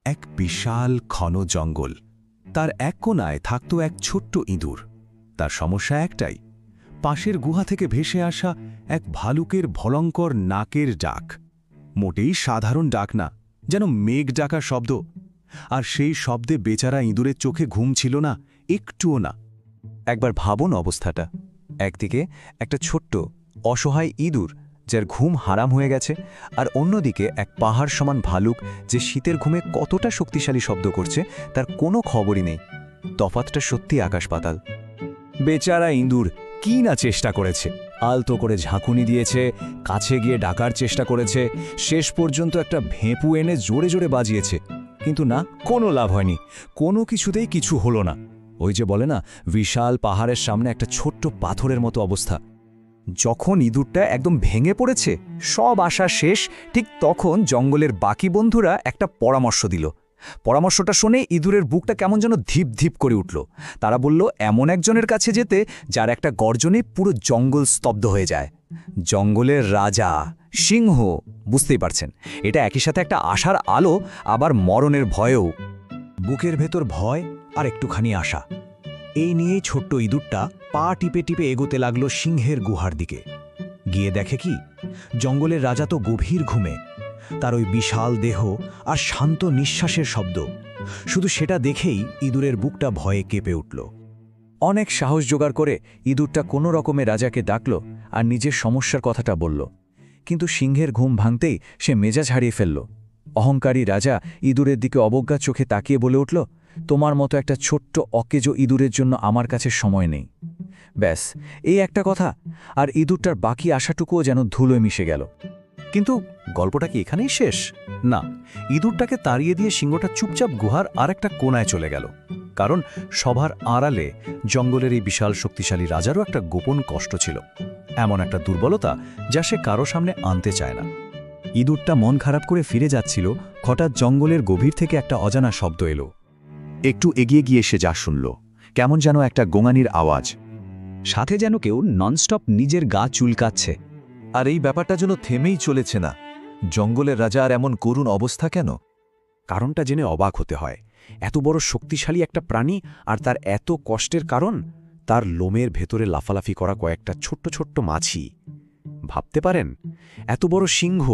এক বিশাল ঘন জঙ্গল। তার এক কোণায় থাকত এক ছোট্ট ইঁদুর। তার সমস্যা একটাই, পাশের গুহা থেকে ভেসে আসা এক ভালুকের ভয়ঙ্কর নাকের ডাক। মোটেই সাধারণ ডাক না, যেন মেঘ ডাকার শব্দ। আর সেই শব্দে বেচারা ইঁদুরের চোখে ঘুম ছিল না, একটুও না। একবার ভাবুন অবস্থাটা। একদিকে একটা ছোট্ট অসহায় ইঁদুর যার ঘুম হারাম হয়ে গেছে, আর অন্যদিকে এক পাহাড় সমান ভালুক যে শীতের ঘুমে কতটা শক্তিশালী শব্দ করছে তার কোনো খবরই নেই। তফাতটা সত্যি আকাশ পাতাল। বেচারা ইঁদুর কি না চেষ্টা করেছে, আলতো করে ঝাঁকুনি দিয়েছে, কাছে গিয়ে ডাকার চেষ্টা করেছে, শেষ পর্যন্ত একটা ভেঁপু এনে জোরে জোরে বাজিয়েছে, কিন্তু না, কোনো লাভ হয়নি। কোনো কিছুতেই কিছু হলো না। ওই যে বলে না, বিশাল পাহাড়ের সামনে একটা ছোট্ট পাথরের মতো অবস্থা। যখন ইঁদুরটা একদম ভেঙে পড়েছে, সব আশা শেষ, ঠিক তখন জঙ্গলের বাকি বন্ধুরা একটা পরামর্শ দিল। পরামর্শটা শুনে ইঁদুরের বুকটা কেমন যেন ধীপ ধীপ করে উঠল। তারা বলল, এমন একজনের কাছে যেতে যার একটা গর্জনে পুরো জঙ্গল স্তব্ধ হয়ে যায়। জঙ্গলের রাজা, সিংহ। বুঝতেই পারছেন, এটা একই সাথে একটা আশার আলো, আবার মরণের ভয়ও। বুকের ভেতর ভয় আর একটুখানি আশা, এই নিয়েই ছোট্ট ইঁদুরটা পা টিপে টিপে এগোতে লাগলো সিংহের গুহার দিকে। গিয়ে দেখে কি, জঙ্গলের রাজা তো গভীর ঘুমে। তার ওই বিশাল দেহ আর শান্ত নিঃশ্বাসের শব্দ, শুধু সেটা দেখেই ইঁদুরের বুকটা ভয়ে কেঁপে উঠল। অনেক সাহস জোগাড় করে ইঁদুরটা কোনো রকমে রাজাকে ডাকল আর নিজের সমস্যার কথাটা বলল। কিন্তু সিংহের ঘুম ভাঙতেই সে মেজাজ হারিয়ে ফেলল। অহংকারী রাজা ইঁদুরের দিকে অবজ্ঞা চোখে তাকিয়ে বলে উঠল, তোমার মতো একটা ছোট্ট অকেজো ইঁদুরের জন্য আমার কাছে সময় নেই। ব্যাস, এই একটা কথা, আর ইঁদুরটার বাকি আশাটুকুও যেন ধুলোয় মিশে গেল। কিন্তু গল্পটা কি এখানেই শেষ? না, ইঁদুরটাকে তাড়িয়ে দিয়ে সিংহটা চুপচাপ গুহার আরেকটা কোণায় চলে গেল। কারণ সবার আড়ালে জঙ্গলের এই বিশাল শক্তিশালী রাজারও একটা গোপন কষ্ট ছিল, এমন একটা দুর্বলতা যা সে কারো সামনে আনতে চায় না। ইঁদুরটা মন খারাপ করে ফিরে যাচ্ছিল, হঠাৎ জঙ্গলের গভীর থেকে একটা অজানা শব্দ এলো। একটু এগিয়ে গিয়ে সে যা শুনল, কেমন যেন একটা গোঙানির আওয়াজ, সাথে যেন কেউ ননস্টপ নিজের গা চুলকাচ্ছে। আর এই ব্যাপারটা যেন থেমেই চলেছে না। জঙ্গলের রাজা আর এমন করুণ অবস্থা কেন? কারণটা জেনে অবাক হতে হয়। এত বড় শক্তিশালী একটা প্রাণী, আর তার এত কষ্টের কারণ তার লোমের ভেতরে লাফালাফি করা কয়েকটা ছোট্ট ছোট্ট মাছি। ভাবতে পারেন, এত বড় সিংহ,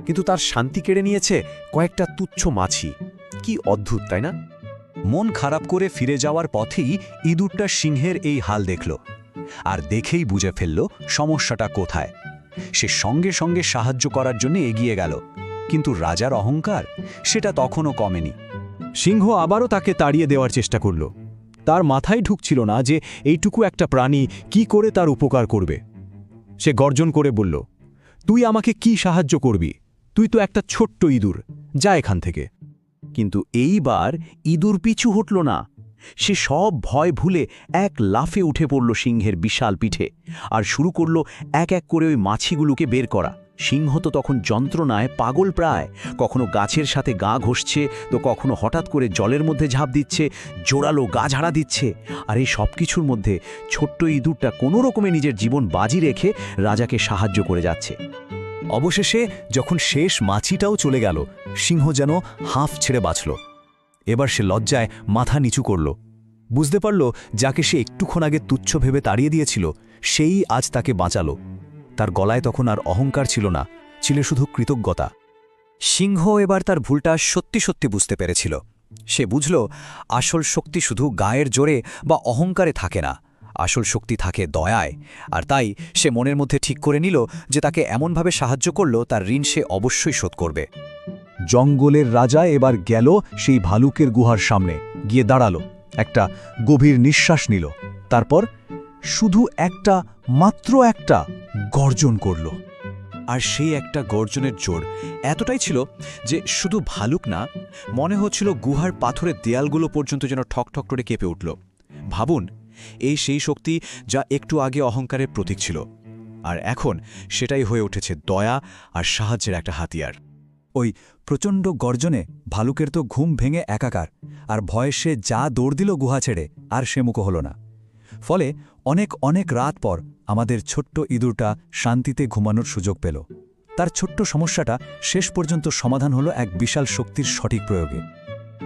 কিন্তু তার শান্তি কেড়ে নিয়েছে কয়েকটা তুচ্ছ মাছি। কি অদ্ভুত, তাই না? মন খারাপ করে ফিরে যাওয়ার পথেই ইঁদুরটা সিংহের এই হাল দেখল, আর দেখেই বুঝে ফেলল সমস্যাটা কোথায়। সে সঙ্গে সঙ্গে সাহায্য করার জন্য এগিয়ে গেল, কিন্তু রাজার অহংকার সেটা তখনও কমেনি। সিংহ আবারও তাকে তাড়িয়ে দেওয়ার চেষ্টা করল। তার মাথায় ঢুকছিল না যে এইটুকু একটা প্রাণী কি করে তার উপকার করবে। সে গর্জন করে বলল, তুই আমাকে কি সাহায্য করবি? তুই তো একটা ছোট্ট ইঁদুর, যা এখান থেকে। কিন্তু এইবার ইঁদুর পিছু হটল না। সে সব ভয় ভুলে এক লাফে উঠে পড়ল সিংহের বিশাল পিঠে, আর শুরু করল এক এক করে ওই মাছিগুলোকে বের করা। সিংহ তো তখন যন্ত্রণায় পাগল প্রায়, কখনো গাছের সাথে গা ঘষছে, তো কখনো হঠাৎ করে জলের মধ্যে ঝাঁপ দিচ্ছে, জোরালো গা ঝাড়া দিচ্ছে। আর এই সব কিছুর মধ্যে ছোট্ট ইঁদুরটা কোনো রকমে নিজের জীবন বাজি রেখে রাজাকে সাহায্য করে যাচ্ছে। অবশেষে যখন শেষ মাছিটাও চলে গেল, সিংহ যেন হাঁফ ছেড়ে বাঁচল। এবার সে লজ্জায় মাথা নিচু করল। বুঝতে পারল, যাকে সে একটুক্ষণ আগে তুচ্ছ ভেবে তাড়িয়ে দিয়েছিল, সেই আজ তাকে বাঁচালো। তার গলায় তখন আর অহংকার ছিল না, ছিল শুধু কৃতজ্ঞতা। সিংহ এবার তার ভুলটা সত্যি সত্যি বুঝতে পেরেছিল। সে বুঝল, আসল শক্তি শুধু গায়ের জোরে বা অহংকারে থাকে না, আসল শক্তি থাকে দয়ায়। আর তাই সে মনের মধ্যে ঠিক করে নিল যে তাকে এমনভাবে সাহায্য করল, তার ঋণ সে অবশ্যই শোধ করবে। জঙ্গলের রাজা এবার গেল সেই ভালুকের গুহার সামনে, গিয়ে দাঁড়ালো, একটা গভীর নিঃশ্বাস নিল, তারপর শুধু মাত্র একটা গর্জন করল। আর সেই একটা গর্জনের জোর এতটাই ছিল যে শুধু ভালুক না, মনে হচ্ছিল গুহার পাথরের দেয়ালগুলো পর্যন্ত যেন ঠকঠক করে কেঁপে উঠল। ভাবুন, এই সেই শক্তি যা একটু আগে অহংকারের প্রতীক ছিল, আর এখন সেটাই হয়ে উঠেছে দয়া আর সাহায্যের একটা হাতিয়ার। ওই প্রচণ্ড গর্জনে ভালুকের তো ঘুম ভেঙে একাকার, আর ভয়ে সে যা দৌড় দিল গুহা ছেড়ে, আর সে মুখো হল না। ফলে অনেক অনেক রাত পর আমাদের ছোট্ট ইঁদুরটা শান্তিতে ঘুমানোর সুযোগ পেল। তার ছোট্ট সমস্যাটা শেষ পর্যন্ত সমাধান হলো এক বিশাল শক্তির সঠিক প্রয়োগে।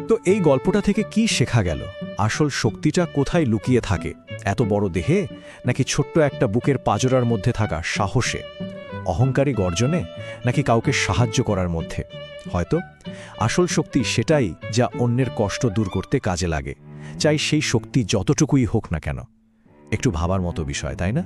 তো এই গল্পটা থেকে কি শেখা গেল? আসল শক্তিটা কোথায় লুকিয়ে থাকে? এত বড় দেহে, নাকি ছোট্ট একটা বুকের পাজরার মধ্যে থাকা সাহসে, অহংকারী গর্জনে, নাকি কাউকে সাহায্য করার মধ্যে? হয়তো আসল শক্তি সেটাই যা অন্যের কষ্ট দূর করতে কাজে লাগে, চাই সেই শক্তি যতটুকুই হোক না কেন। একটু ভাবার মতো বিষয়, তাই না?